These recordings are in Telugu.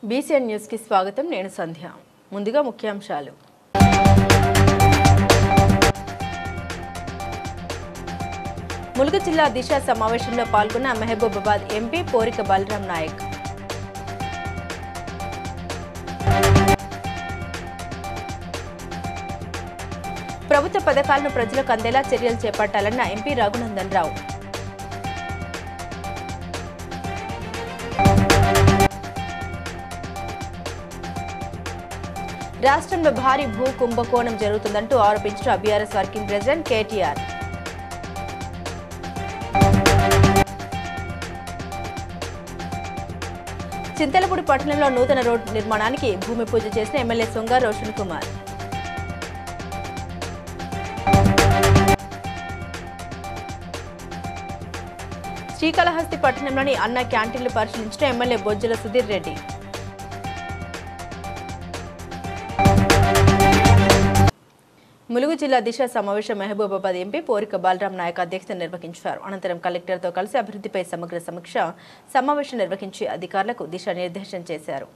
బీసీఎన్ న్యూస్ కి స్వాగతం. నేను సంధ్య. ముందుగా ముఖ్యాంశాలు. ములుగు జిల్లా దిశ సమావేశంలో పాల్గొన్న మహబూబాబాద్ ఎంపీ పోరిక బలరాం నాయక్. ప్రభుత్వ పథకాలను ప్రజలకు అందేలా చర్యలు చేపట్టాలన్న ఎంపీ రఘునందన్ రావు. రాష్ట్రంలో భారీ భూ కుంభకోణం జరుగుతుందంటూ ఆరోపించిన బీఆర్ఎస్ వర్కింగ్ ప్రెసిడెంట్ కేటీఆర్. చింతలపూడి పట్టణంలో నూతన రోడ్డు నిర్మాణానికి భూమి పూజ చేసిన ఎమ్మెల్యే సొంగ రోషన్ కుమార్. శ్రీకాళహస్తి పట్టణంలోని అన్న క్యాంటీన్లు పరిశీలించిన ఎమ్మెల్యే బొజ్జల సుధీర్ రెడ్డి. ములుగు జిల్లా దిశ సమావేశం మహబూబాబాద్ ఎంపీ పోరిక బలరాం నాయక్ అధ్యక్షతన నిర్వహించారు. అనంతరం కలెక్టర్తో కలిసి అభివృద్ధిపై సమగ్ర సమీక్ష సమావేశం నిర్వహించి అధికారులకు దిశానిర్దేశం చేశారు.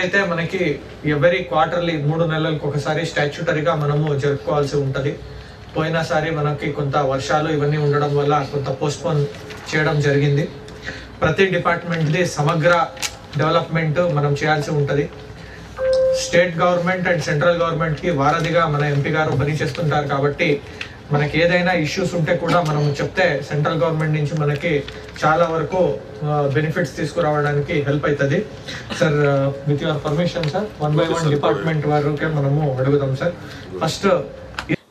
అయితే మనకి ఎవరీ క్వార్టర్లీ 3 నెలలకు ఒకసారి స్టాచ్యూటరీగా మనము జరుపుకోవాల్సి ఉంటుంది. పోయినసారి మనకి కొంత వర్షాలు ఇవన్నీ ఉండడం వల్ల కొంత పోస్ట్పోన్ చేయడం జరిగింది. ప్రతి డిపార్ట్మెంట్ది సమగ్ర డెవలప్మెంట్ మనం చేయాల్సి ఉంటుంది. స్టేట్ గవర్నమెంట్ అండ్ సెంట్రల్ గవర్నమెంట్కి వారధిగా మన ఎంపీ గారు పనిచేస్తుంటారు కాబట్టి మనకి ఏదైనా ఇష్యూస్ ఉంటే కూడా మనం చెప్తే సెంట్రల్ గవర్నమెంట్ నుంచి మనకి చాలా వరకు బెనిఫిట్స్ తీసుకురావడానికి హెల్ప్ అవుతుంది. Sir with your permission sir 1 by 1 department వరకే మనము అడుగుదాం సార్. ఫస్ట్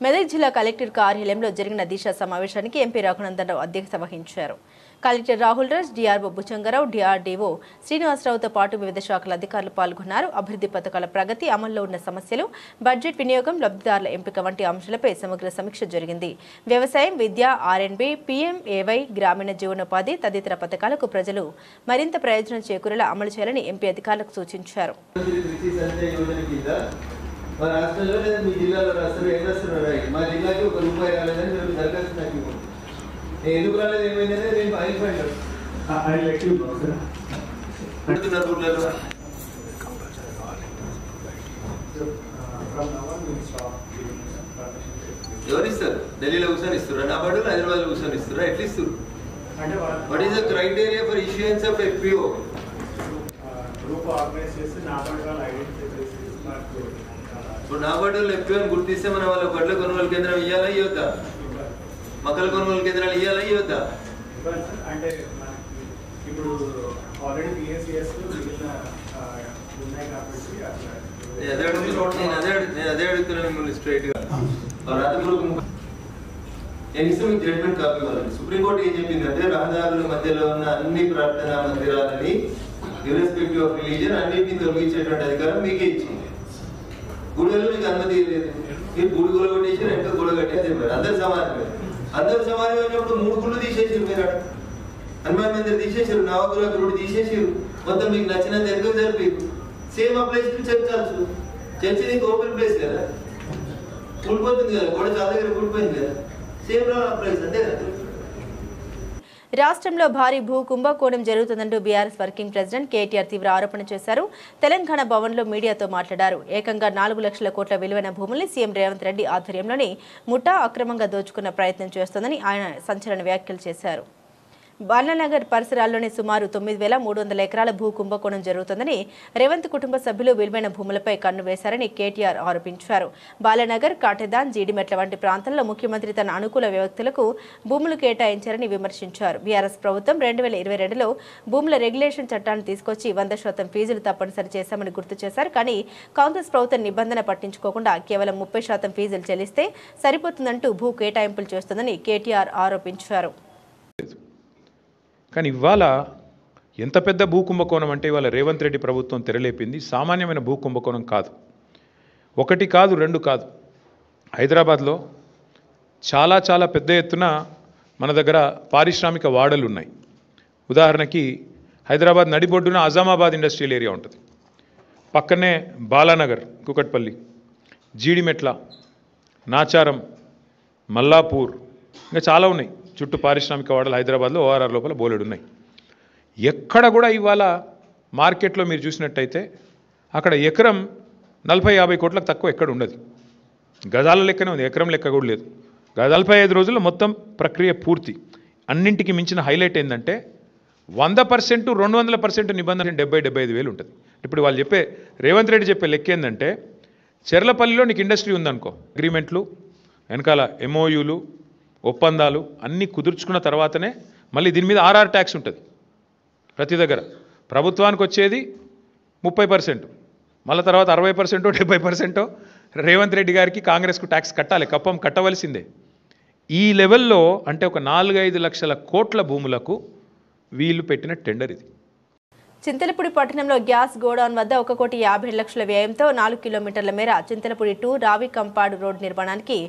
మెదక్ జిల్లా కలెక్టర్ కార్యాలయంలో జరిగిన దిశ సమావేశానికి ఎంపీ రఘునందన్ రావు అధ్యక్షత వహించారు. Collector Rahul Raj, DRO Buchchangarao, DRDO శ్రీనివాసరావుతో పాటు వివిధ శాఖల అధికారులు పాల్గొన్నారు. అభివృద్ధి పథకాల ప్రగతి, అమల్లో ఉన్న సమస్యలు, బడ్జెట్ వినియోగం, లబ్ధిదారుల ఎంపిక వంటి అంశాలపై సమగ్ర సమీక్ష జరిగింది. వ్యవసాయం, విద్య, ఆర్ఎండ్బి, పీఎంఏవై, గ్రామీణ జీవనోపాధి తదితర పథకాలకు ప్రజలు మరింత ప్రయోజనం చేకూరేలా అమలు చేయాలని ఎంపీ అధికారులకు సూచించారు. ఎందుకు రాలేదు ఏమైందంటే నేను ఎవరిస్తారు? ఢిల్లీలో కూర్చొని ఇస్తున్నారు, నా బడులు హైదరాబాద్ కూర్చొని ఇస్తున్నారు. ఎట్లా ఇస్తారు? What is the criteria for issuance of FPO? ఇప్పుడు నా బడులు ఎఫ్పిఓ అని గుర్తిస్తే మన వాళ్ళ బడుల కొనుగోలు కేంద్రం ఇవ్వాలా ఇవ్వద్దా? మొక్కల కొనుగోలు కేంద్రాలు ఇవ్వాలా ఇవ్వద్దా? అంటే ఇప్పుడు ఆల్రెడీ పిఎస్సిఎస్ ఉన్నాయి కాబట్టి అదే అడుగుతున్నాను మిమ్మల్ని స్ట్రైట్ గా. నేను ఇస్తే మీకు జడ్జ్మెంట్ కాపీ ఇవ్వాలండి. సుప్రీంకోర్టు ఏం చెప్పిందంటే రహదారుల మధ్యలో ఉన్న అన్ని ప్రార్థనా మందిరాలని ఇర్రెస్పెక్టివ్ ఆఫ్ రిలీజియన్ అన్నింటినీ తొలగించేటువంటి అధికారం మీకే ఇచ్చింది. గుడిలో మీకు అనుమతి లేదు. మీరు గుడి గొల కొట్టేసి ఎంత గొడ కట్టేసి చెప్పారు. అందరు సమానమే. అందరు సమానమైనప్పుడు 3 గుళ్ళు తీసేసారు. మీరు హనుమాన్ మందిర్ తీసేసారు, నవగ్రహ గుడి తీసేసారు. మొత్తం మీకు నచ్చినంత ఎందుకు జరిపి same applies to church also. Church నీకు ఓపెన్ ప్లేస్ కదా, కూలిపోతుంది కదా, గొడ చాలా దగ్గర కూలిపోయింది కదా, సేమ్ లా అప్లైస్ అంతే కదా. రాష్ట్రంలో భారీ భూ కుంభకోణం జరుగుతుందంటూ బీఆర్ఎస్ వర్కింగ్ ప్రెసిడెంట్ కేటీఆర్ తీవ్ర ఆరోపణ చేశారు. తెలంగాణ భవన్లో మీడియాతో మాట్లాడారు. ఏకంగా 4 లక్షల కోట్ల విలువైన భూముల్ని సీఎం రేవంత్ రెడ్డి ఆధ్వర్యంలోని ముఠా అక్రమంగా దోచుకున్న ప్రయత్నం చేస్తోందని ఆయన సంచలన వ్యాఖ్యలు చేశారు. బాలనగర్ పరిసరాల్లోని సుమారు 9,300 ఎకరాల భూ కుంభకోణం జరుగుతుందని రేవంత్ కుటుంబ సభ్యులు విలువైన భూములపై కన్ను వేశారని కేటీఆర్ ఆరోపించారు. బాలనగర్, కాటెదాన్, జీడిమెట్ల వంటి ప్రాంతాల్లో ముఖ్యమంత్రి తన అనుకూల వ్యక్తులకు భూములు కేటాయించారని విమర్శించారు. బీఆర్ఎస్ ప్రభుత్వం 2022లో భూముల రెగ్యులేషన్ చట్టాన్ని తీసుకొచ్చి 100% ఫీజులు తప్పనిసరి చేశామని గుర్తు చేశారు. కానీ కాంగ్రెస్ ప్రభుత్వం నిబంధన పట్టించుకోకుండా కేవలం 30% ఫీజులు చెల్లిస్తే సరిపోతుందంటూ భూ కేటాయింపులు చేస్తుందని కేటీఆర్ ఆరోపించారు. కానీ ఇవాళ ఎంత పెద్ద భూ కుంభకోణం అంటే ఇవాళ రేవంత్ రెడ్డి ప్రభుత్వం తెరలేపింది సామాన్యమైన భూ కుంభకోణం కాదు. 1 కాదు 2 కాదు. హైదరాబాద్లో చాలా పెద్ద ఎత్తున మన దగ్గర పారిశ్రామిక వాడలు ఉన్నాయి. ఉదాహరణకి హైదరాబాద్ నడిబొడ్డున అజామాబాద్ ఇండస్ట్రియల్ ఏరియా ఉంటుంది. పక్కనే బాలానగర్, కుకట్పల్లి, జీడిమెట్ల, నాచారం, మల్లాపూర్, ఇంకా చాలా ఉన్నాయి. చుట్టూ పారిశ్రామిక వాడలు హైదరాబాద్లో ఓఆర్ఆర్ లోపల బోలెడు ఉన్నాయి. ఎక్కడ కూడా ఇవాళ మార్కెట్లో మీరు చూసినట్టయితే అక్కడ ఎకరం 40-50 కోట్లకు తక్కువ ఎక్కడ ఉండదు. గజాల లెక్కనే ఉంది, ఎకరం లెక్క కూడా లేదు. 45 రోజుల్లో మొత్తం ప్రక్రియ పూర్తి. అన్నింటికి మించిన హైలైట్ ఏంటంటే 100% 200% నిబంధన 70-75 వేలు ఉంటుంది. ఇప్పుడు వాళ్ళు చెప్పే రేవంత్ రెడ్డి చెప్పే లెక్క ఏంటంటే చెర్లపల్లిలో నీకు ఇండస్ట్రీ ఉందనుకో, అగ్రిమెంట్లు వెనకాల ఎంఓయూలు ఒప్పందాలు అన్నీ కుదుర్చుకున్న తర్వాతనే మళ్ళీ దీని మీద ఆర్ఆర్ ట్యాక్స్ ఉంటుంది. ప్రతి దగ్గర ప్రభుత్వానికి వచ్చేది 30%, మళ్ళీ తర్వాత 60% 70% రేవంత్ రెడ్డి గారికి కాంగ్రెస్కు ట్యాక్స్ కట్టాలి, కప్పం కట్టవలసిందే. ఈ లెవెల్లో అంటే ఒక 4-5 లక్షల కోట్ల భూములకు వీళ్ళు పెట్టిన టెండర్ ఇది. చింతలపూడి పట్టణంలో గ్యాస్ గోడౌన్ వద్ద 1,50,00,000 వ్యయంతో 4 కిలోమీటర్ల మేర చింతలపూడి టు రావికంపాడు రోడ్డు నిర్మాణానికి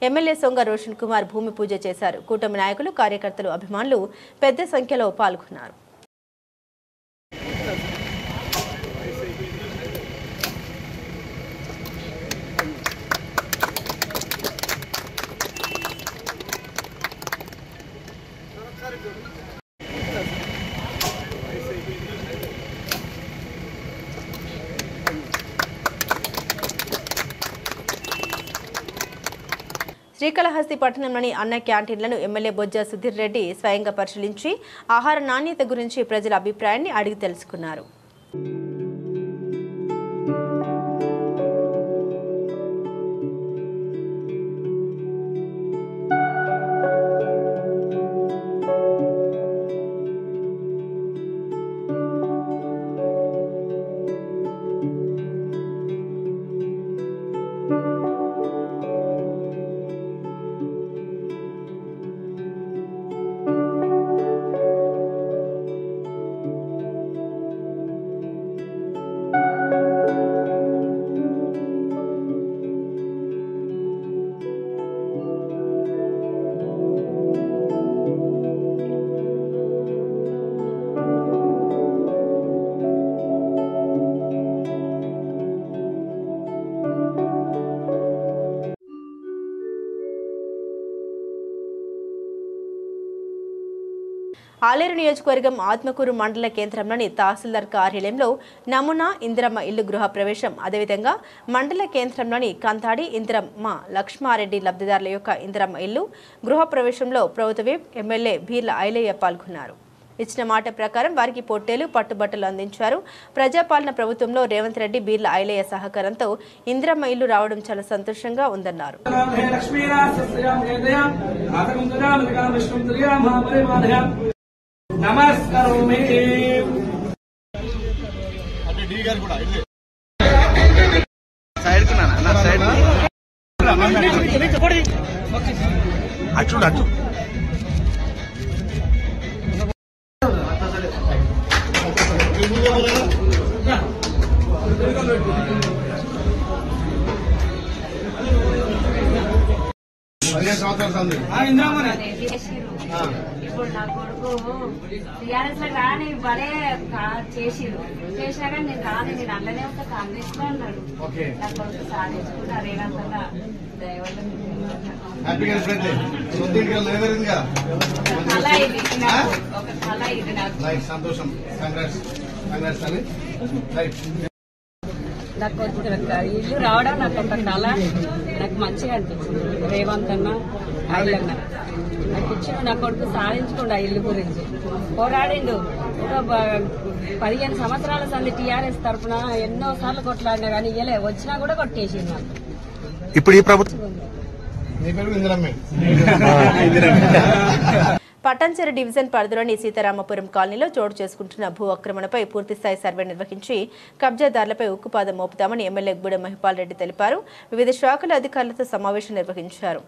ఎమ్మెల్యే సొంగ రోషన్ కుమార్ భూమి పూజ చేశారు. కూటమి నాయకులు, కార్యకర్తలు, అభిమానులు పెద్ద సంఖ్యలో పాల్గొన్నారు. శ్రీకాళహస్తి పట్టణంలోని అన్న క్యాంటీన్లను ఎమ్మెల్యే బొజ్జ సుధీర్ రెడ్డి స్వయంగా పరిశీలించి ఆహార నాణ్యత గురించి ప్రజల అభిప్రాయాన్ని అడిగి తెలుసుకున్నారు. ఆలేరు నియోజకవర్గం ఆత్మకూరు మండల కేంద్రంలోని తహసీల్దార్ కార్యాలయంలో నమూనా ఇందిరమ్మ ఇల్లు గృహ ప్రవేశం, అదేవిధంగా మండల కేంద్రంలోని కంతాడి ఇందిరమ్మ లక్ష్మారెడ్డి లబ్ధిదారుల యొక్క ఇందిరమ్మ ఇల్లు గృహ ప్రవేశంలో ప్రభుత్వ విప్ ఎమ్మెల్యే బీర్ల ఐలయ్య పాల్గొన్నారు. ఇచ్చిన మాట ప్రకారం వారికి పొట్టేలు, పట్టుబట్టలు అందించారు. ప్రజాపాలన ప్రభుత్వంలో రేవంత్ రెడ్డి, బీర్ల ఐలయ్య సహకారంతో ఇందిరమ్మ ఇల్లు రావడం చాలా సంతోషంగా ఉందన్నారు. నమస్కారం. అటు అటు ఇప్పుడు నా కొడుకు టీఆర్ఎస్ లో రాని భలే చేసిరు, చేసినా కానీ నేను రాని, నేను అల్లనే ఒక కాంగ్రెస్ లో ఉన్నాడు. నా కొడుకు సాధించుకుంటా రేవంత్ అలా ఇది ఒక కళ ఇది నాకు సంతోషం. నాకు ఇల్లు రావడం నాకు ఒక కళ, నాకు మంచిగా అనిపించింది. రేవంత్ అన్న, ఐలన్న నాకు ఇచ్చిన నా కొడుకు సాధించుకోండి. ఆ ఇల్లు గురించి పోరాడిండు. 15 సంవత్సరాల సంది టీఆర్ఎస్ తరఫున ఎన్నో సార్లు కొట్లాడినా కానీ ఇయ్యలే, వచ్చినా కూడా కొట్టేసింది నాకు. ఇప్పుడు ఈ ప్రభుత్వం పటాన్చెరు డివిజన్ పరిధిలోని సీతారామపురం కాలనీలో చోటు చేసుకుంటున్న భూ ఆక్రమణపై పూర్తిస్థాయి సర్వే నిర్వహించి కబ్జాదారులపై ఉక్కుపాదం మోపుతామని ఎమ్మెల్యే గూడెం మహిపాల్ రెడ్డి తెలిపారు. వివిధ శాఖల అధికారులతో సమావేశం నిర్వహించారు.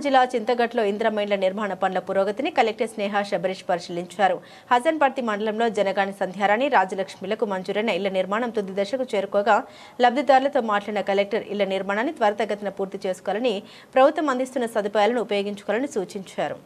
జిల్లా చింతగట్లో ఇంద్రమ్మ ఇండ్ల నిర్మాణ పనుల పురోగతిని కలెక్టర్ స్నేహ శబరీష్ పరిశీలించారు. హసన్పర్తి మండలంలో జనగాని సంధ్యారాణి రాజలక్ష్మిలకు మంజూరైన ఇళ్ల నిర్మాణం తుది దశకు చేరుకోగా లబ్ధిదారులతో మాట్లాడిన కలెక్టర్ ఇళ్ల నిర్మాణాన్ని త్వరితగతిన పూర్తి చేసుకోవాలని, ప్రభుత్వం అందిస్తున్న సదుపాయాలను ఉపయోగించుకోవాలని సూచించారు.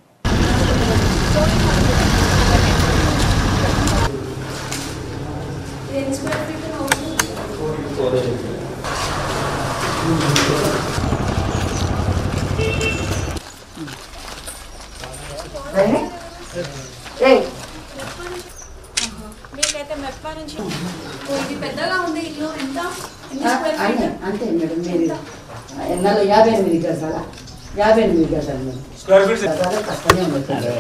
మీకైతే మెప్ప నుంచి ఇది పెద్దగా ఉంది ఇల్లు ఎంత అంతే మేడం. మీరు 58 గజాల 58 గజాలు స్క్వేర్ ఫీట్ కష్టమే ఉంటుంది.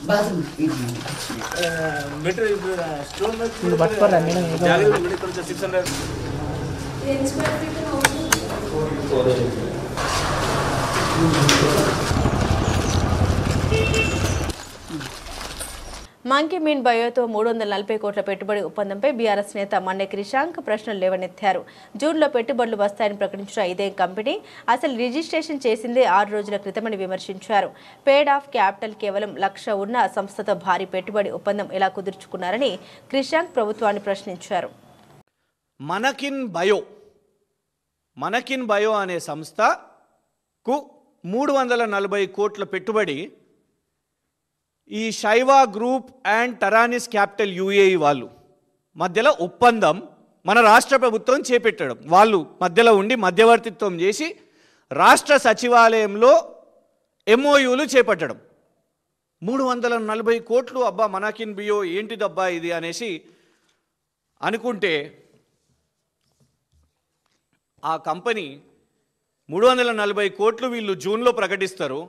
బాత్రూమ్ మీటర్ స్టోన్ మీద పట్టుకోరా మేడం. జాగ్రత్త కొంచెం 600 స్క్వేర్ ఫీట్ అవుతుంది. మంకీ మీన్ బయోతో 340 కోట్ల పెట్టుబడి ఒప్పందంపై బీఆర్ఎస్ నేత మన్నె క్రిషాంక్ ప్రశ్నలు లేవనెత్తారు. జూన్లో పెట్టుబడులు వస్తాయని ప్రకటించిన ఇదే కంపెనీ అసలు రిజిస్ట్రేషన్ చేసిందే 6 రోజుల క్రితమని విమర్శించారు. పేడ్ ఆఫ్ క్యాపిటల్ కేవలం 1,00,000 ఉన్న సంస్థతో భారీ పెట్టుబడి ఒప్పందం ఎలా కుదుర్చుకున్నారని క్రిషాంక్ ప్రభుత్వాన్ని ప్రశ్నించారు. మనకిన్ బయో అనే సంస్థకు 340 కోట్ల పెట్టుబడి ఈ శైవా గ్రూప్ అండ్ టరానిస్ క్యాపిటల్ యూఏఈ వాళ్ళు మధ్యలో ఒప్పందం మన రాష్ట్ర ప్రభుత్వం చేపట్టడం, వాళ్ళు మధ్యలో ఉండి మధ్యవర్తిత్వం చేసి రాష్ట్ర సచివాలయంలో ఎంఓయూలు చేపట్టడం. 340 కోట్లు అబ్బా మనకిన్ బియో ఏంటిదబ్బా ఇది అనేసి అనుకుంటే ఆ కంపెనీ 340 కోట్లు వీళ్ళు జూన్లో ప్రకటిస్తారు.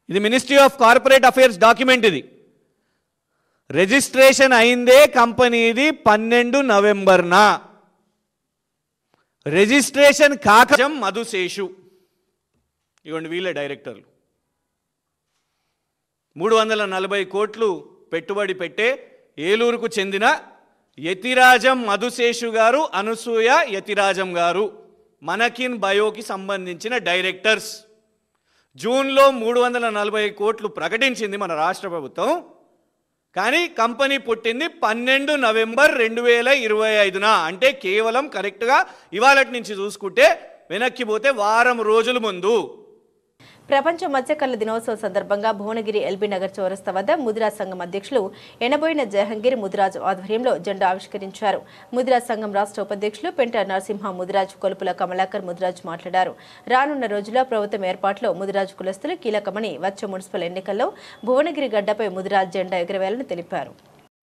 ఇది ministry of corporate affairs document. ఇది రిజిస్ట్రేషన్ అయిందే కంపెనీది 12 నవంబర్న. రిజిస్ట్రేషన్ కాక మధుశేషు ఇవ్వండి వీళ్ళే డైరెక్టర్లు. 340 కోట్లు పెట్టుబడి పెట్టే ఏలూరుకు చెందిన యతిరాజం మధుశేషు గారు, అనసూయ యతిరాజం గారు మనకిన్ బయోకి సంబంధించిన డైరెక్టర్స్. జూన్లో 340 కోట్లు ప్రకటించింది మన రాష్ట్ర ప్రభుత్వం. కానీ కంపెనీ పుట్టింది 12 నవంబర్ 2025న. అంటే కేవలం కరెక్ట్గా ఇవాళ నుంచి చూసుకుంటే వెనక్కి పోతే వారం రోజుల ముందు. ప్రపంచ మత్స్యకారుల దినోత్సవం సందర్భంగా భువనగిరి ఎల్బీ నగర్ చౌరస్తా వద్ద ముదిరాజ్ సంఘం అధ్యక్షులు ఎనబోయిన జహంగీర్ ముదిరాజు ఆధ్వర్యంలో జెండా ఆవిష్కరించారు. ముదిరాజ్ సంఘం రాష్ట్ర ఉపాధ్యక్షులు పెంట నరసింహ ముదిరాజ్, కొలుపుల కమలాకర్ ముదిరాజ్ మాట్లాడారు. రానున్న రోజుల్లో ప్రభుత్వం ఏర్పాట్లో ముదిరాజు కులస్తులు కీలకమని, వచ్చే మున్సిపల్ ఎన్నికల్లో భువనగిరి గడ్డపై ముదిరాజ్ జెండా ఎగురవేయాలని తెలిపారు.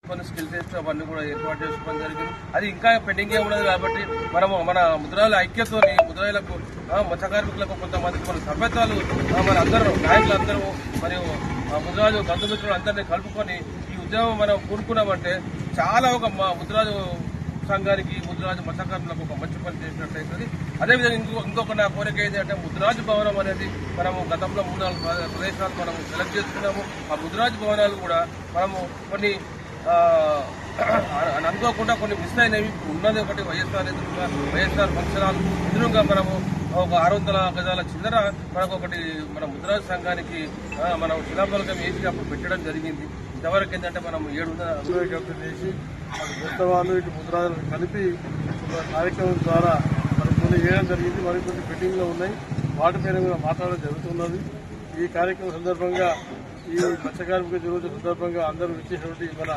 కొన్ని స్కిల్ టెస్ట్ అవన్నీ కూడా ఏర్పాటు చేసుకోవడం జరిగింది. అది ఇంకా పెండింగే ఉన్నది కాబట్టి మనము మన ముద్రాల ఐక్యతని ముద్రాలకు మత్స్య కార్మికులకు కొంతమందికి మన సభ్యత్వాలు మన అందరూ నాయకులందరూ మరియు ముద్రాజు బంధుమిత్రులు అందరినీ కలుపుకొని ఈ ఉద్యమం మనం కూరుకున్నామంటే చాలా ఒక మా ముద్రాజు సంఘానికి, ముద్రాజు మత్స్య కార్మికులకు ఒక మంచి పని చేసినట్లయితుంది. అదేవిధంగా ఇంకొక నా కోరిక ఏంటంటే ముద్రాజు భవనం అనేది మనము గతంలో 3-4 ప్రదేశాలు మనం సెలెక్ట్ చేసుకున్నాము. ఆ ముద్రాజు భవనాలు కూడా మనము కొన్ని అనుకోకుండా కొన్ని మిస్ అయినవి ఉన్నది. ఒకటి వైఎస్ఆర్ ఫంక్షన్ హాల్ ఎదురుగా మనము ఒక 600 గజాల చిల్లర మనకు ఒకటి మన ముద్రాజు సంఘానికి మనం శిలాఫలకం వేసి అప్పుడు పెట్టడం జరిగింది. ఇంతవరకు ఏంటంటే మనం 700 చేసి అటు వాళ్ళు ఇటు ముద్రాజులను కలిపి కార్యక్రమం ద్వారా మనకు కొన్ని వేయడం జరిగింది. మరికొన్ని పెండింగ్లో ఉన్నాయి, వాటిపైన కూడా మాట్లాడడం జరుగుతున్నది. ఈ కార్యక్రమం సందర్భంగా ఈ మత్స్య కార్మిక దినోత్సవం సందర్భంగా అందరూ ఇచ్చేటువంటి మన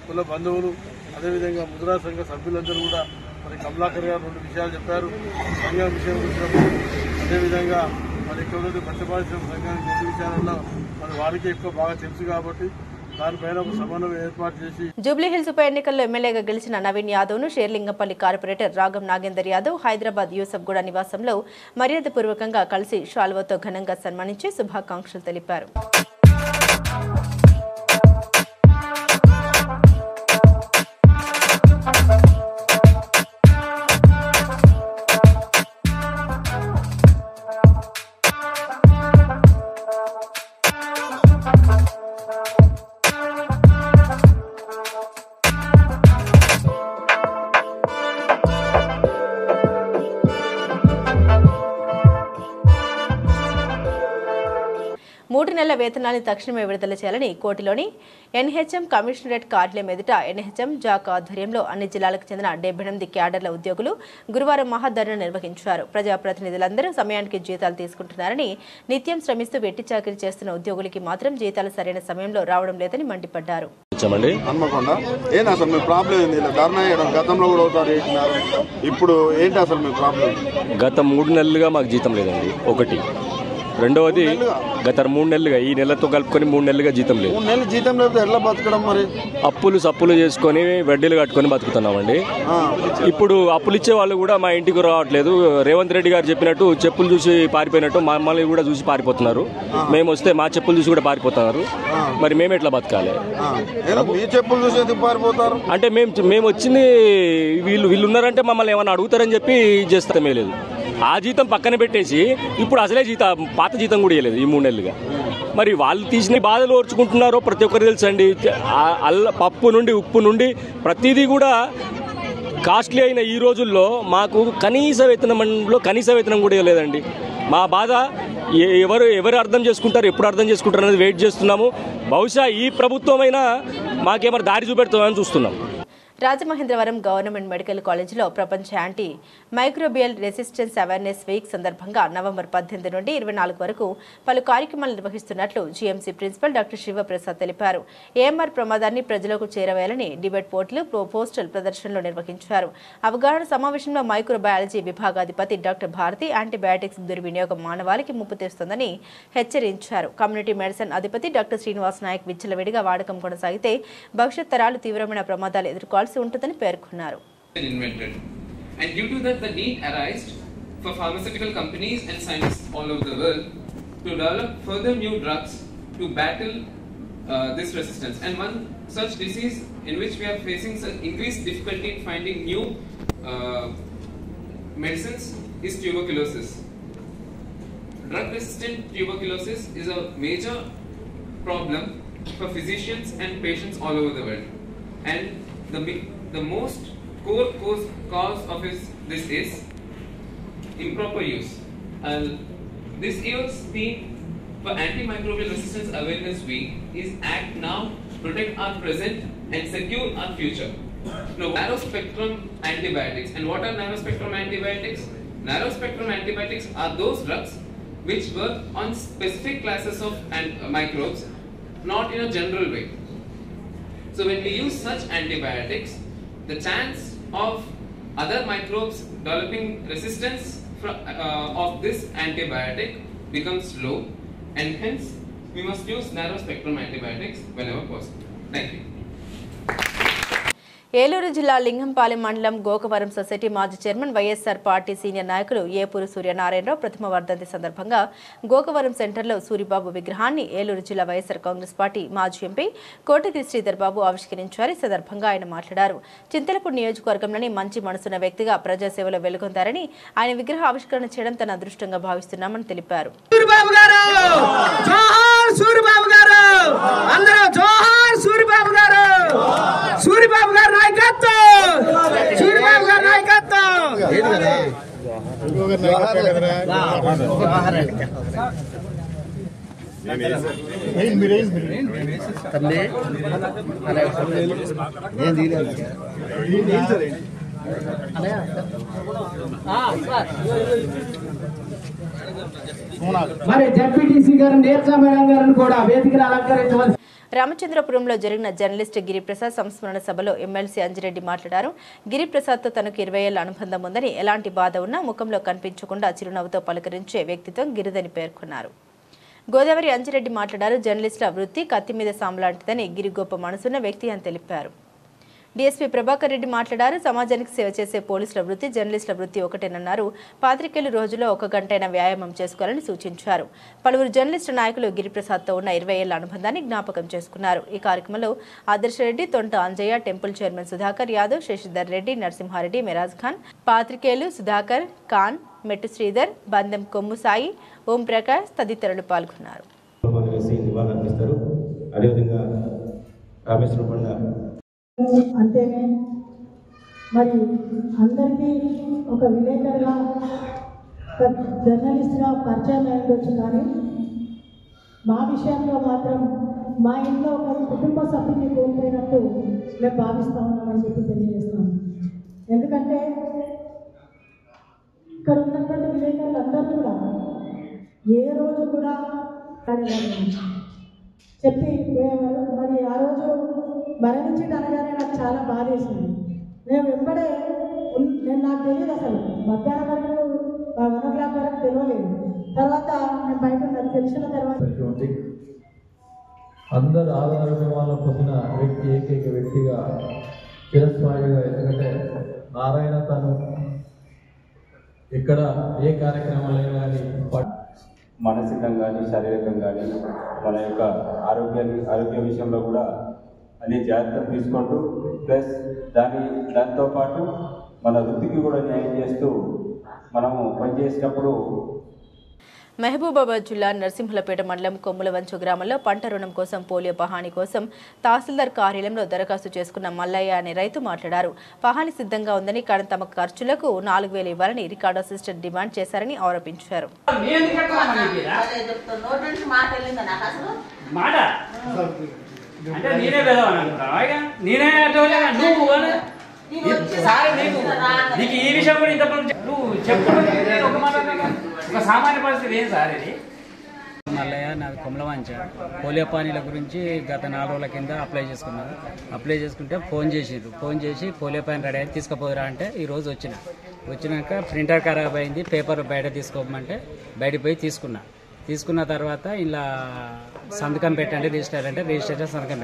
కుల బంధువులు, అదేవిధంగా ముద్రా సంఘ సభ్యులందరూ కూడా మరి కమలాకర్ గారు 2 విషయాలు చెప్పారు. సంఘం విషయం వచ్చినప్పుడు అదేవిధంగా మరి ఎక్కువ మత్స్య పారిశ్రమ సంఘానికి 2 విషయాలన్నా మరి వారికి ఎక్కువ బాగా తెలుసు కాబట్టి దానిపైన ఒక సమన్వయం ఏర్పాటు చేసి. జూబ్లీహిల్స్ ఉప ఎన్నికల్లో ఎమ్మెల్యేగా గెలిచిన నవీన్ యాదవ్ ను షేర్లింగంపల్లి కార్పొరేటర్ రాగం నాగేందర్ యాదవ్ హైదరాబాద్ యూసఫ్గూడ నివాసంలో మర్యాదపూర్వకంగా కలిసి షాల్వాతో ఘనంగా సన్మానించి శుభాకాంక్షలు తెలిపారు. 3 నెలల వేతనాన్ని తక్షణమే విడుదల చేయాలని కోటిలోని ఎన్హెచ్ఎం కమిషనరేట్ కార్యాలయం ఎదుట ఎన్హెచ్ఎం జాక్ ఆధ్వర్యంలో అన్ని జిల్లాలకు చెందిన 78 క్యాడర్ల ఉద్యోగులు గురువారం మహాధర్నా నిర్వహించారు. ప్రజాప్రతినిధులందరూ సమయానికి జీతాలు తీసుకుంటున్నారని, నిత్యం శ్రమిస్తూ వెట్టి చాకిరీ చేస్తున్న ఉద్యోగులకి మాత్రం జీతాలు సరైన సమయంలో రావడం లేదని మండిపడ్డారు. గతంలో కూడా ఒకసారి ఇప్పుడు ఏంటి అసలు మీ ప్రాబ్లం? గత 3 నెలలుగా మాకు జీతం లేదండి. ఒకటి. రెండవది గత 3 నెలలుగా ఈ నెలతో కలుపుకొని 3 నెలలుగా జీతం లేదు. 3 నెలలు జీతం లేదు, ఎట్లా బతకడం మరి? సప్పులు చేసుకొని వడ్డీలు కట్టుకొని బతుకుతున్నామండి. ఇప్పుడు అప్పులు ఇచ్చే వాళ్ళు కూడా మా ఇంటికి రావట్లేదు. రేవంత్ రెడ్డి గారు చెప్పినట్టు చెప్పులు చూసి పారిపోయినట్టు మమ్మల్ని కూడా చూసి పారిపోతున్నారు. మేము వస్తే మా చెప్పులు చూసి కూడా పారిపోతున్నారు. మరి మేము ఎట్లా బతకాలి? చెప్పులు చూసి పారిపోతారు అంటే మేము వచ్చింది వీళ్ళు ఉన్నారంటే మమ్మల్ని ఏమన్నా అడుగుతారని చెప్పి చేస్తామే లేదు. ఆ జీతం పక్కన పెట్టేసి ఇప్పుడు అసలే పాత జీతం కూడా ఇవ్వలేదు ఈ 3 నెలలుగా. మరి వాళ్ళు తీసిన బాధలు ఓర్చుకుంటున్నారో ప్రతి ఒక్కరు తెలుసండి. పప్పు నుండి ఉప్పు నుండి ప్రతిదీ కూడా కాస్ట్లీ అయిన ఈ రోజుల్లో మాకు కనీస వేతనం కూడా ఇవ్వలేదండి. మా బాధ ఎవరు అర్థం చేసుకుంటారు, ఎప్పుడు అర్థం చేసుకుంటారు అనేది వెయిట్ చేస్తున్నాము. బహుశా ఈ ప్రభుత్వమైనా మాకేమైనా దారి చూపెడుతుందని చూస్తున్నాం. రాజమహేంద్రవరం గవర్నమెంట్ మెడికల్ కాలేజీలో ప్రపంచ anti microbial resistance awareness week సందర్భంగా నవంబర్ 18 నుండి 24 వరకు పలు కార్యక్రమాలు నిర్వహిస్తున్నట్లు జీఎంసీ ప్రిన్సిపల్ డాక్టర్ శివప్రసాద్ తెలిపారు. ఏఎంఆర్ ప్రమాదాన్ని ప్రజలకు చేరవేయాలని డిబేట్ పోర్టులు పోస్టల్ ప్రదర్శనలు నిర్వహించారు. అవగాహన సమావేశంలో మైక్రోబయాలజీ విభాగాధిపతి డాక్టర్ భారతి యాంటీబయాటిక్స్ దుర్వినియోగం మానవాళికి ముప్పు తెస్తుందని హెచ్చరించారు. కమ్యూనిటీ మెడిసిన్ అధిపతి డాక్టర్ శ్రీనివాస్ నాయక్ విచ్చలవిడిగా వాడకం కొనసాగితే భవిష్యత్ తరాలు తీవ్రమైన ప్రమాదాలు ఎదుర్కోవాలి ఉంటుందని పేర్కొన్నారు. And due to that, the need arose for pharmaceutical companies and scientists all over the world to develop further new drugs to battle this resistance. And one such disease in which we are facing such increased difficulty in finding new medicines is tuberculosis. Drug-resistant tuberculosis is a major problem for physicians and patients all over the world. And the most core cause of this is improper use. And this year's theme for Antimicrobial Resistance Awareness Week is Act Now, Protect Our Present and Secure Our Future. Now, narrow spectrum antibiotics. And what are narrow spectrum antibiotics? Narrow spectrum antibiotics are those drugs which work on specific classes of microbes, not in a general way. So when we use such antibiotics, the chance of other microbes developing resistance of this antibiotic becomes low, and hence we must use narrow spectrum antibiotics whenever possible. Thank you. Eluru జిల్లా లింగంపాలెం మండలం గోకవరం సొసైటీ మాజీ చైర్మన్ వైఎస్ఆర్ పార్టీ సీనియర్ నాయకులు ఏపూరు సూర్యనారాయణరావు ప్రథమ వర్ధంతి సందర్భంగా గోకవరం సెంటర్లో సూరిబాబు విగ్రహాన్ని ఏలూరు జిల్లా వైఎస్ఆర్ కాంగ్రెస్ పార్టీ మాజీ ఎంపీ కోటగిరి శ్రీధర్ బాబు ఆవిష్కరించారు. ఈ సందర్భంగా ఆయన మాట్లాడారు. చింతలపూడి నియోజకవర్గంలోని మంచి మనసున్న వ్యక్తిగా ప్రజాసేవలో వెలుగొందారని, ఆయన విగ్రహ ఆవిష్కరణ చేయడం తన అదృష్టంగా భావిస్తున్నామని తెలిపారు. మరి జడ్పీటీసీ గారు నేర్చా మేడం గారిని కూడా వేదికను అలంకరించవలసి. రామచంద్రపురంలో జరిగిన జర్నలిస్ట్ గిరిప్రసాద్ సంస్మరణ సభలో ఎమ్మెల్సీ అంజిరెడ్డి మాట్లాడారు. గిరిప్రసాద్తో తనకు 20 ఏళ్ల అనుబంధం ఉందని, ఎలాంటి బాధ ఉన్నా ముఖంలో కనిపించకుండా చిరునవ్వుతో పలకరించే వ్యక్తిత్వం గిరిదని పేర్కొన్నారు. గోదావరి అంజిరెడ్డి మాట్లాడారు. జర్నలిస్టుల వృత్తి కత్తి మీద సాంలాంటిదని, గిరి గొప్ప మనసున్న వ్యక్తి అని తెలిపారు. డీఎస్పీ ప్రభాకర్ రెడ్డి మాట్లాడారు. సమాజానికి సేవ చేసే పోలీసుల వృత్తి, జర్నలిస్టుల వృత్తి ఒకటేనన్నారు. పాత్రికేయులు రోజులో 1 గంటైనా వ్యాయామం చేసుకోవాలని సూచించారు. పలువురు జర్నలిస్టు నాయకులు గిరిప్రసాద్తో ఉన్న 20 ఏళ్ల అనుబంధాన్ని జ్ఞాపకం చేసుకున్నారు. ఈ కార్యక్రమంలో ఆదర్శరెడ్డి, తొంట అంజయ్య, టెంపుల్ చైర్మన్ సుధాకర్ యాదవ్, శశిధర్ రెడ్డి, నరసింహారెడ్డి, మిరాజ్ ఖాన్, పాత్రికేయులు సుధాకర్ ఖాన్, మెట్టు శ్రీధర్, బందెం కొమ్ము సాయి, ఓం ప్రకాష్ తదితరులు పాల్గొన్నారు. అంతేనే మరి అందరికీ ఒక విలేకరుగా, ఒక జర్నలిస్ట్గా పరిచయం అయ్యొచ్చు. కానీ మా విషయంలో మాత్రం మా ఇంట్లో ఒక కుటుంబ సభ్యుని కోల్పోయినట్టు మేము భావిస్తూ ఉన్నామని చెప్పి తెలియజేస్తాం. ఎందుకంటే ఇక్కడ ఉన్నటువంటి విలేకరులు అందరూ కూడా ఏ రోజు కూడా చెప్పి మరి ఆ రోజు మరణించడానగానే నాకు చాలా బాధ వేసింది. నేను వెంబడే నాకు తెలియదు అసలు మధ్యాహ్నం వరకు 1 o'clock వరకు తెలియలేదు. తర్వాత నేను బయట నాకు తెలిసిన తర్వాత అందరు ఆధారమే వాళ్ళ పొందిన వ్యక్తి ఏకైక వ్యక్తిగా చిరస్థాయిగా, ఎందుకంటే నారాయణ తను ఇక్కడ ఏ కార్యక్రమాలైనా కానీ మానసికంగా కానీ శారీరకంగా కానీ మన యొక్క ఆరోగ్య విషయంలో కూడా అన్ని జాగ్రత్తలు తీసుకుంటూ ప్లస్ దాంతో పాటు మన వృత్తికి కూడా న్యాయం చేస్తూ మనము పనిచేసేటప్పుడు మహబూబాబాద్ జిల్లా నరసింహులపేట మండలం కొమ్ములవంచు గ్రామంలో పంట రుణం కోసం పోలియో పహాణి కోసం తహసీల్దార్ కార్యాలయంలో దరఖాస్తు చేసుకున్న మల్లయ్య అనే రైతు మాట్లాడారు. పహాణి సిద్ధంగా ఉందని కానీ తమ ఖర్చులకు 4,000 ఇవ్వాలని రికార్డు అసిస్టెంట్ డిమాండ్ చేశారని ఆరోపించారు. సామాన్య పరిస్థితి ఏం సార్ ఇది? మల్లయ్య, నాది కొమలవంచ. పోలియో పానీల గురించి గత 4 రోజుల కింద అప్లై చేసుకుంటే ఫోన్ చేసి పోలియో పానీ రెడీ అయితే తీసుకుపోదురా అంటే ఈరోజు వచ్చినాక ప్రింటర్ ఖరాబ్ అయింది, పేపర్ బయట తీసుకోమంటే బయటకు పోయి తీసుకున్న తర్వాత ఇలా సంతకం పెట్టండి రిజిస్టర్ సంతకం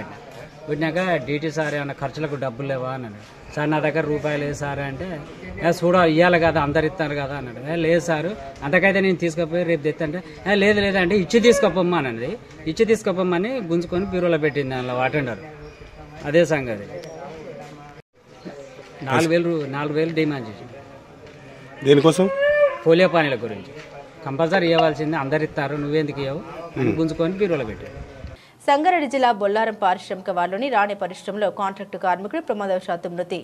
పెట్టినాక డీటీ సార్ ఏమన్నా ఖర్చులకు డబ్బులు లేవా అన్నాడు. సార్ నా దగ్గర రూపాయలు లేదు సార్ అంటే ఇవ్వాలి కదా, అందరు ఇస్తారు కదా అన్నాడు. లేదు సార్ అంతకైతే నేను తీసుకుపోయి రేపు తెత్తంటే లేదంటే ఇచ్చి తీసుకోపోమ్మని గుంజుకొని బ్యూరోలో పెట్టింది అందులో అటెండర్. అదే సంగతి 4,000 డిమాండ్ చేసింది. దేనికోసం? పోలియో పానీల గురించి కంపల్సరీ ఇవ్వాల్సింది, అందరు ఇస్తారు, నువ్వెందుకు ఇవ్వవు అని గుంజుకొని బ్యూరోలో పెట్టారు. సంగారెడ్డి జిల్లా బొల్లారం పారిశ్రామిక వార్డులోని రాణి పరిశ్రమలో కాంట్రాక్టు కార్మికుడు ప్రమాదవశాత్తు మృతి.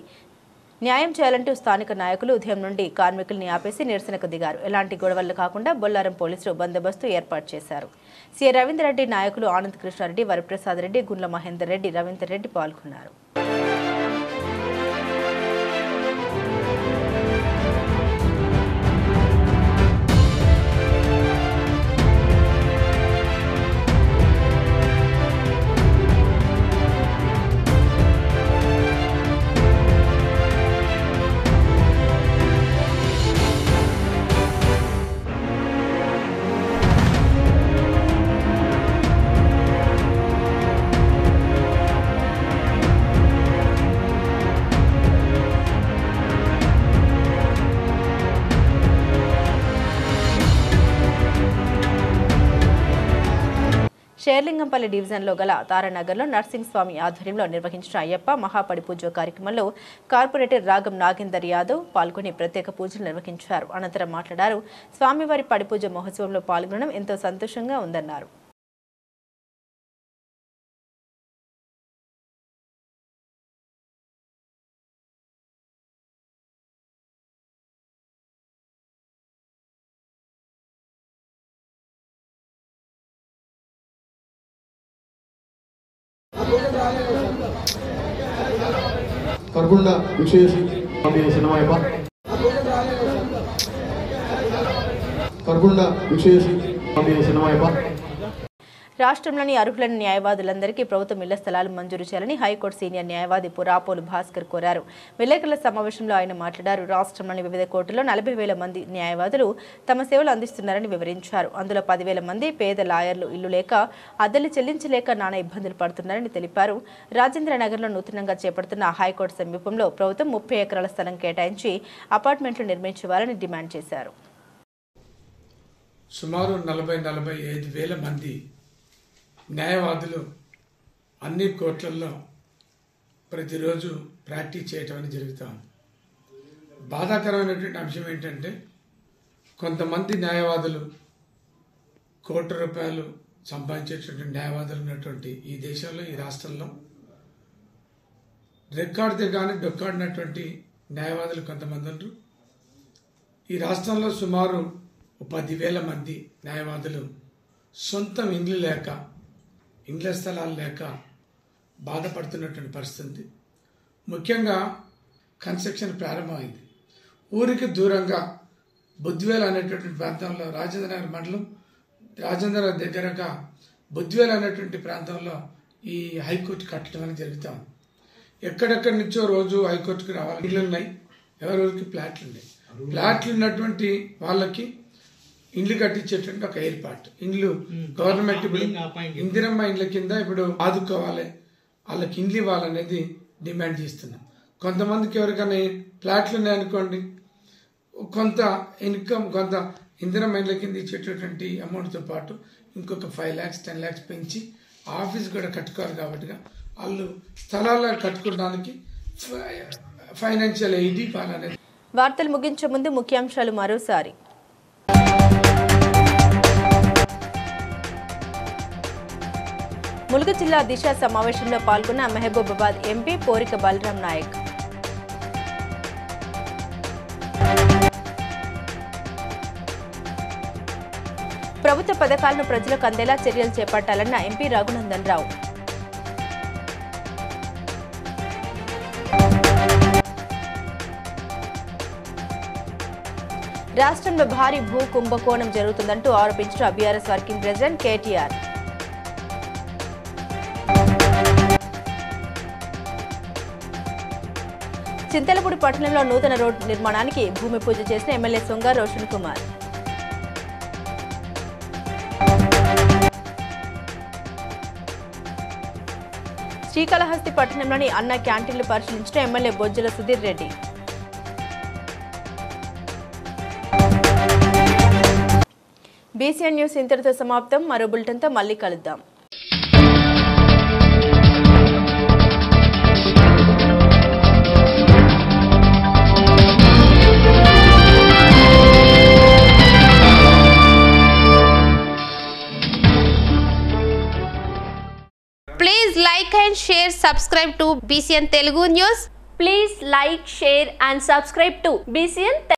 న్యాయం చేయాలంటూ స్థానిక నాయకులు ఉదయం నుండి కార్మికుల్ని ఆపేసి నిరసనకు దిగారు. ఎలాంటి గొడవలు కాకుండా బొల్లారం పోలీసులు బందోబస్తు ఏర్పాటు చేశారు. సీఏ రవీందర్ రెడ్డి, నాయకులు ఆనంద్ కృష్ణారెడ్డి, వరప్రసాద్ రెడ్డి, గుండ్ల మహేందర్ రెడ్డి, రవీందర్ రెడ్డి పాల్గొన్నారు. షేర్లింగంపల్లి డివిజన్లో గల తారానగర్లో నర్సింగ్ స్వామి ఆధ్వర్యంలో నిర్వహించిన అయ్యప్ప మహాపడి పూజ కార్యక్రమంలో కార్పొరేటర్ రాగం నాగేందర్ యాదవ్ పాల్గొని ప్రత్యేక పూజలు నిర్వహించారు. అనంతరం మాట్లాడారు. స్వామివారి పడిపూజ మహోత్సవంలో పాల్గొనడం ఎంతో సంతోషంగా ఉందన్నారు. కర్గుండ విశేషి సినిమాయప్ప కర్గుండ విశేషి సినిమాయప్ప. రాష్ట్రంలోని అర్హులైన న్యాయవాదులందరికీ ప్రభుత్వం ఇళ్ల స్థలాలు మంజూరు చేయాలని హైకోర్టు సీనియర్ న్యాయవాది పురాపోలు భాస్కర్ కోరారు. విలేకరుల సమావేశంలో ఆయన మాట్లాడారు. రాష్ట్రంలోని వివిధ కోర్టుల్లో 40,000 మంది న్యాయవాదులు తమ సేవలు అందిస్తున్నారని వివరించారు. అందులో 10,000 మంది పేద లాయర్లు ఇల్లు లేక అద్దెలు చెల్లించలేక నానా ఇబ్బందులు పడుతున్నారని తెలిపారు. రాజేంద్రనగర్లో నూతనంగా చేపడుతున్న హైకోర్టు సమీపంలో ప్రభుత్వం 30 ఎకరాల స్థలం కేటాయించి అపార్ట్మెంట్లు నిర్మించాలని డిమాండ్ చేశారు. సుమారు 40-45,000 మంది న్యాయవాదులు అన్ని కోర్టులలో ప్రతిరోజు ప్రాక్టీస్ చేయటం అని జరుగుతాం. బాధాకరమైనటువంటి అంశం ఏంటంటే కొంతమంది న్యాయవాదులు ₹1,00,00,000 సంపాదించేటువంటి న్యాయవాదులు ఉన్నటువంటి ఈ దేశంలో, ఈ రాష్ట్రంలో రికార్డు కానీ డొక్కాడినటువంటి న్యాయవాదులు కొంతమంది ఉన్నారు. ఈ రాష్ట్రంలో సుమారు 10,000 మంది న్యాయవాదులు సొంతం ఇండ్లు లేక ఇండ్ల స్థలాలు లేక బాధపడుతున్నటువంటి పరిస్థితి. ముఖ్యంగా కన్స్ట్రక్షన్ ప్రారంభమైంది. ఊరికి దూరంగా బుద్వేల్ అనేటటువంటి ప్రాంతంలో రాజేంద్రనగర్ మండలం రాజేంద్రనగర్ దగ్గరగా బుద్వేల్ అనేటువంటి ప్రాంతంలో ఈ హైకోర్టు కట్టడం అనేది జరుగుతాం. ఎక్కడెక్కడి నుంచో రోజు హైకోర్టుకి రావాలి. ఇళ్ళు ఉన్నాయి, ఎవరెవరికి ప్లాట్లు ఉన్నాయి. ప్లాట్లు ఉన్నటువంటి వాళ్ళకి ఇండ్లు కట్టించేటువంటి ఒక ఏర్పాటు. ఇండ్లు గవర్నమెంట్ ఇప్పుడు ఇందిరమ్మ ఇండ్ల కింద ఇప్పుడు ఆదుకోవాలి, వాళ్ళకి ఇండ్లు ఇవ్వాలనేది డిమాండ్ చేస్తున్నాం. కొంతమందికి ఎవరికైనా ప్లాట్లు ఉన్నాయనుకోండి, కొంత ఇన్కమ్ కొంత ఇందిరమ్మ ఇండ్ల కింద ఇచ్చేటటువంటి అమౌంట్తో పాటు ఇంకొక 5 lakhs 10 lakhs పెంచి ఆఫీస్ కూడా కట్టుకోవాలి. కాబట్టి వాళ్ళు స్థలాలు కట్టుకోవడానికి ఫైనాన్షియల్ ఎయిడ్ ఇవ్వాలనేది. వార్తలు ముగించే ముందు ముఖ్యాంశాలు మరోసారి. ములుగు జిల్లా దిశ సమావేశంలో పాల్గొన్న మహబూబాబాద్ ఎంపీ పోరిక బలరాం నాయక్. ప్రభుత్వ పథకాలను ప్రజలకు అందేలా చర్యలు చేపట్టాలన్న ఎంపీ రఘునందన్ రావు. రాష్ట్రంలో భారీ భూ కుంభకోణం జరుగుతుందంటూ ఆరోపించిన బీఆర్ఎస్ వర్కింగ్ ప్రెసిడెంట్ కేటీఆర్. చింతలపూడి పట్టణంలో నూతన రోడ్డు నిర్మాణానికి భూమి పూజ చేసిన ఎమ్మెల్యే సొంగ రోషన్ కుమార్. శ్రీకాళహస్తి పట్టణంలోని అన్న క్యాంటీన్లు పరిశీలించిన MLA Bojjala Sudheer Reddy. BCN news ఇంతటితో సమాప్తం. మరో బులెటిన్తో మళ్ళీ కలుద్దాం. Please like and share, subscribe to BCN Telugu News. Please like, share and subscribe to BCN